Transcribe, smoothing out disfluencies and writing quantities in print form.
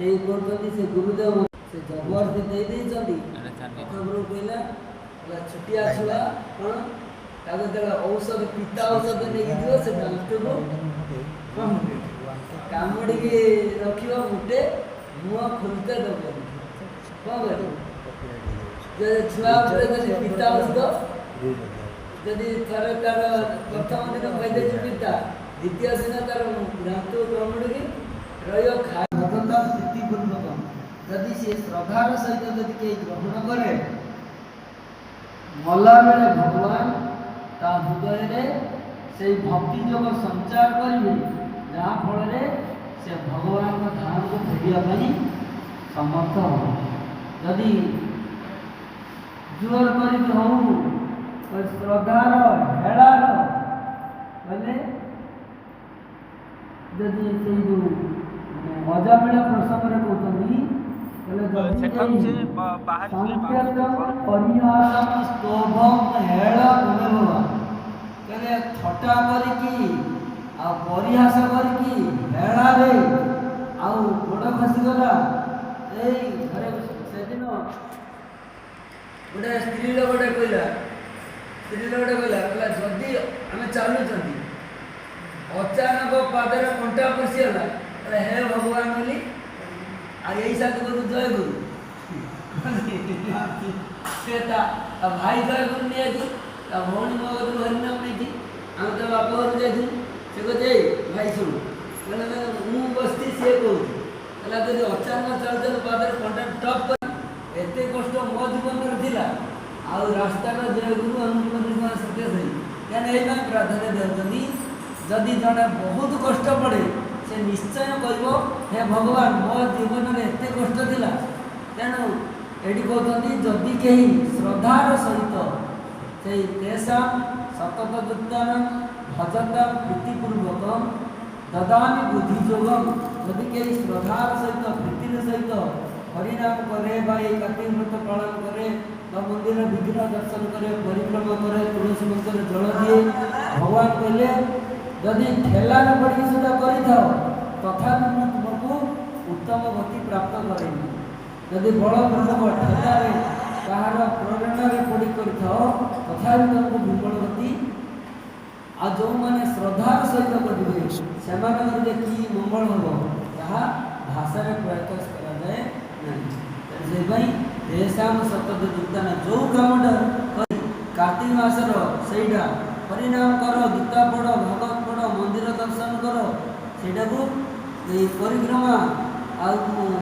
ସେଇ କରୁଛନ୍ତି ସେ ଗୁରୁଦେବ ସେ ଜବରଦସ୍ତି ଦେଇଦେଇଛନ୍ତି। ପ୍ରଥମରୁ କହିଲା ଛୋଟିଆ ଛୁଆ କ'ଣ ତାକୁ ଯେତେବେଳେ ଔଷଧ ପିତା ଔଷଧ ନେଇକି ଯିବ ସେ ଦାନ୍ତକୁ କାମୁଡ଼ିକି ରଖିବ ମୁଟେ ମୁହଁ ଖୋଲିତେ ଦେବନି। କ'ଣ କରିବ? ଯଦି ଛୁଆ ଉପରେ ଯଦି ପିତା ଔଷଧ ଯଦି ଥରେ ତାର ପ୍ରଥମ ଦିନ କହିଦେଇଛି ପିତା, ଦ୍ୱିତୀୟ ଦିନ ତାର ଦାନ୍ତକୁ କାମୁଡ଼ିକି ରହିବ ଖାଇବା ସ୍ଥିତିପୂର୍ବକ ଯଦି ସେ ଶ୍ରଦ୍ଧାର ସହିତ ଯଦି କେହି ଗ୍ରହଣ କରେ, ମଲାବେଳେ ଭଗବାନ ତା ହୃଦୟରେ ସେଇ ଭକ୍ତି ଯୋଗ ସଞ୍ଚାର କରିବେ, ଯାହାଫଳରେ ସେ ଭଗବାନଙ୍କ ଧାମକୁ ଫେରିବା ପାଇଁ ସମର୍ଥ ହେବ। ଯଦି ଜୋର କରିକି ହଉ ଶ୍ରଦ୍ଧାର ହେଳାର କହିଲେ ଯଦି ସେଇ ଯେଉଁ ଅଜାମିଳ ପ୍ରସଙ୍ଗରେ କହୁଛନ୍ତି ଥଟ୍ଟା କରିକି ଆଉ ପରିହାସ କରିକି ହେଳାରେ ଆଉ ଗୋଡ଼ ଖସିଗଲା। ଏଇ ଘରେ ସେଦିନ ଗୋଟେ ସ୍ତ୍ରୀ ଲୋକଟେ କହିଲା ଯଦି ଆମେ ଚାଲୁଛନ୍ତି ଅଚାନକ ପାଦରେ କଣ୍ଟା ପଶିଗଲା ହେ ଭଗବାନ ବୋଲି ଆଉ ଏଇ ସାଧୁଗୁରୁ ଜୟ ଗୁରୁ ସେ ତା ଭାଇ ଜୟ ଗୁରୁ ନେଇଯାଇଛି, ତା ଭଉଣୀ ମୋ ଘରୁ ହରିନାମ ନେଇଛି। ଆମେ ତା ବାପ ଘରୁ ଯାଇଥିଲୁ। ସେ କହୁଛି ଏଇ ଭାଇ ଶୁଣୁ, ମୁଁ ବସିଛି ସିଏ କହୁଛି ହେଲା ଯଦି ଅଚାନକ ଚାଲୁଚାଲୁ ପାଦରେ କଣ୍ଟା ଟପ୍ କରି ଏତେ କଷ୍ଟ ମୋ ଜୀବନରେ ଥିଲା ଆଉ ରାସ୍ତାର ଜୟ ଗୁରୁ ଅନୁକୂଳ ସତ୍ୟ ସେଇ କାହିଁକି ଏଇପାଇଁ ପ୍ରାଧାନ୍ୟ ଦେଉଛନ୍ତି। ଯଦି ଜଣେ ବହୁତ କଷ୍ଟ ପଡ଼େ ସେ ନିଶ୍ଚୟ କହିବ ହେ ଭଗବାନ ମୋ ଜୀବନରେ ଏତେ କଷ୍ଟ ଥିଲା। ତେଣୁ ଏଠି କହୁଛନ୍ତି ଯଦି କେହି ଶ୍ରଦ୍ଧାର ସହିତ ସେଇ ତେଷାଂ ସତତ ଯୁକ୍ତାନ ଭଜତାଂ ପ୍ରୀତିପୂର୍ବକ ଦଦାମି ବୁଦ୍ଧି ଯୋଗମ୍, ଯଦି କେହି ଶ୍ରଦ୍ଧାର ସହିତ ପ୍ରୀତିର ସହିତ ହରିନାମ କରେ ବା ଏଇ କାର୍ତ୍ତିକ ବ୍ରତ ପାଳନ କରେ ବା ମନ୍ଦିର ବିଗ୍ରହ ଦର୍ଶନ କରେ, ପରିକ୍ରମା କରେ, ତୁଳସୀ ମନ୍ଦିରରେ ଜଳ ଦିଏ, ଭଗବାନ କହିଲେ ଯଦି ଠେଲାରେ ପଡ଼ିକି ସୁଦ୍ଧା କରିଥାଅ ତଥାପି ମୁଁ ତୁମକୁ ଉତ୍ତମ ଗତି ପ୍ରାପ୍ତ କରେନି। ଯଦି ବଳପୂର୍ବକ ଠେଲାରେ କାହାର ପ୍ରେରଣାରେ ପଡ଼ି କରିଥାଅ ତଥାପି ତୁମକୁ ବିମଳ ଗତି। ଆଉ ଯେଉଁମାନେ ଶ୍ରଦ୍ଧାର ସହିତ କରିବେ ସେମାନଙ୍କର ଯେ କି ମଙ୍ଗଳ ହେବ ତାହା ଭାଷାରେ ପ୍ରକାଶ କରାଯାଏ ନାହିଁ। ସେହିପାଇଁ ତେଷାଂ ସତତ ଯୁକ୍ତାନ ଯେଉଁ କାମଟା କାର୍ତ୍ତିକ ମାସର ସେଇଟା ହରିନାମ କର, ଗୀତା ପଢ଼, ଭାଗବତ ପଢ଼, ମନ୍ଦିର ଦର୍ଶନ କର, ସେଇଟାକୁ ଏଇ ପରିକ୍ରମା ଆଉ